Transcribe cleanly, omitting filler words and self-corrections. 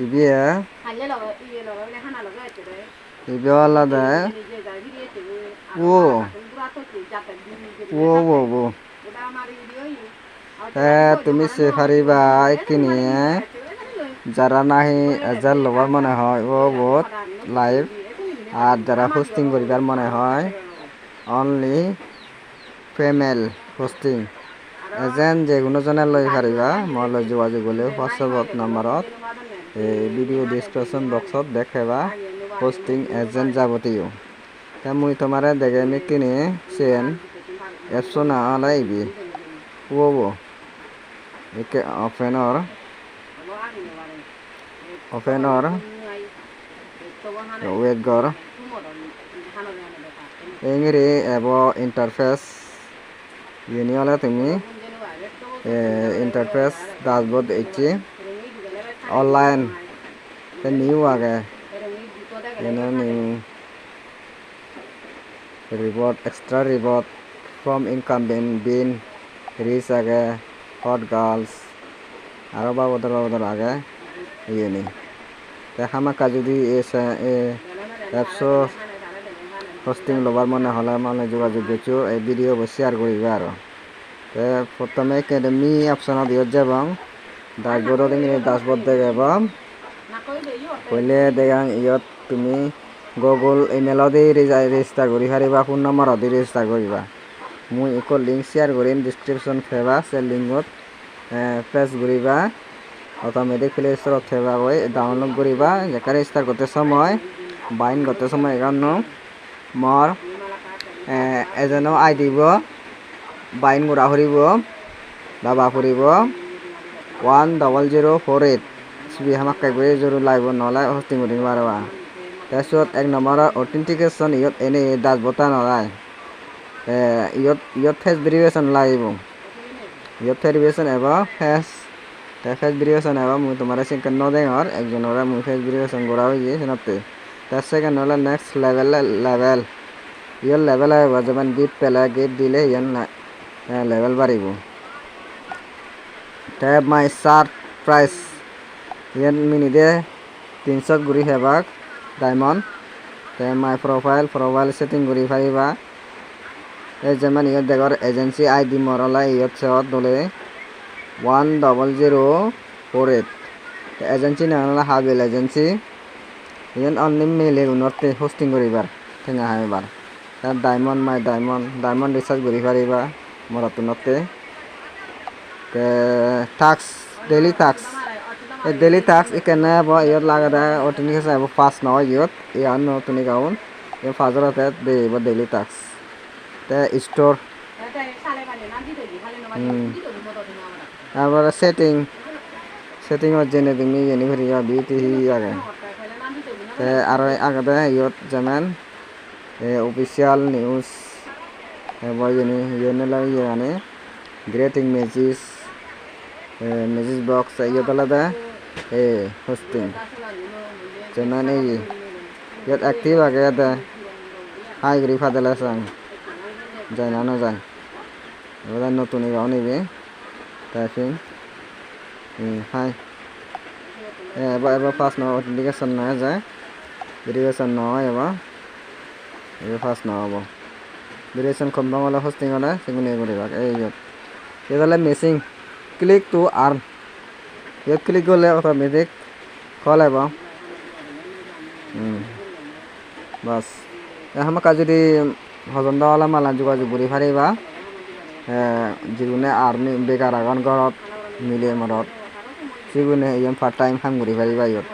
ইবিয়ে ইবে আলাদা ও ও ও ও তুমি সে পারিবা কিনিয়ে যারা নাহি এজার লবার মনে হয় ও বহুত লাইভ আর যারা হোস্টিং করিবার মনে হয় অনলি ফিমেল হোস্টিং এজেন্ট যে কোনো জনে লই পারিবা মই লৈ যোগাযোগ হলে হোয়াটসঅ্যাপ নম্বরত এই ভিডিও ডিসক্রিপশন বক্সত দেখাবা হোস্টিং এজেন্ট যাবতীয় তা মুই তোমারে দেখে নি কিনে সেন এপসো না লাইবি ও একে ওপেনর ওয়েট গর এঙ্গিরি এব ইন্টারফেস ইনি হলে তুমি ইন্টারফেস ড্যাশবোর্ড ইচ্ছি অনলাইন নিউ আগে new reward extra reward from income বিন রিচ আগে হট গার্লস আরো বাবদর আগে ইয়ে দেখামাকা যদি এপসো হোস্টিং লবার মনে হলে মানে যোগাযোগ করছো এই ভিডিও শেয়ার করিবা আর প্রথমে একাডেমি অপশন দিয়ে যাবাং ড্যাশবোর্ড ড্যাশবোর্ড দেখাবাম পहिले দেখাং ইয়ত তুমি গুগল ইমেইল দি রেজিস্টার করি পারিবা ফোন নম্বৰ দি রেজিস্টার করিবা মুই এক লিঙ্ক শেয়ার করিম ডিসক্রিপশন ফেবা সে লিঙ্কত প্রেস করিবা অটোমেটিক প্লে স্টোরত ফেবা গই ডাউনলোড করিবা যেকা রেজিস্টার করতে সময় বাইন করতে সময় এখান মর এজনো আই দিব বাইন গুড়া ফুরিব দাবা ফুরিব 10048 সিবি হামাক কাইগৈ জরুর লাইব নলাই হোস্টিং করিব পারবা তাৰপিছত এক নম্বৰ অথেন্টিকেশন ইয়ত এনে দাস বতা নলায় ইয়ত ফেস ভেরিফিকেশন লাগিব ইয়ত ভেরিফিকেশন এবা ফেস ভেরিফিকেশন এবা মুই তোমার সেকেন্ড নদেঙর একজনের মুই ফেস ভেরিফিকেশন করা হয়ে সেনাতে তার সেকেন্ড হলে নেক্সট লেভেল ইয়র লেভেল আহিব যেমন গিফট পেলে গিফট দিলে ইয়ান লেভেল বাড়িব ট্যাব মাই সার্ট প্রাইস ইয়ান মিনিটে 300 ঘুরি হেবাক diamond tab my profile setting ঘুরি পারিবা এই যেমন ইয়ত দেখর এজেন্সি আইডি মরলা ইয়ত সেওত দলে 10048 এজেন্সি না হাবিল এজেন্সি ইয়ান অনলি মেলে উনতে হোস্টিং করিবার ঠেঙা হাইবার তার ডায়মন্ড রিচার্জ করি পারিবা মরাতুনতে ডেইলি টাস্ক এখানে ইয়ত লাগা অথেন্টিকেশন আইব ফাস্ট নহয় ইয়ত ইয়ান নতুন গাউন ইয় ফাজরতে দেব ডেইলি টাস্ক তে স্টোর তারপরে সেটিং জেনে তুমি জেনে ফেরিবা বিটি আগে আর আগে ইয়ত যেমন অফিসিয়াল নিউজ মানে গ্রেটিং মেসেজ বক্স ইয়ত আলাদা হোস্টিং যেমন ইয়ত অ্যাক্টিভ আগে হাই করি ফাদেলা চাং যায় না যায় এবার নতুন গাও নিবে টাইপিং হাই এবার ফার্স্ট নোটিফিকেশন না যায় ভেরিফিকেশন নহয় এবার ফার্স্ট নহব ভেরিফিকেশন কমপ্লিট হলে হোস্টিং হলে সেগুলো করিবা এই ইয়ত মিসিং ক্লিক টু আর্ন ইয়ত ক্লিক করলে অটোমেটিক কল আইব বাস আমাকে যদি হজন্দাওয়ালা মালা যোগাযোগ করি পারিবা যিগুনে আর্মি বেকার আগন ঘরত মিলে মরত যিগুনে পার্ট টাইম কাম করি পারিবা ইয়ত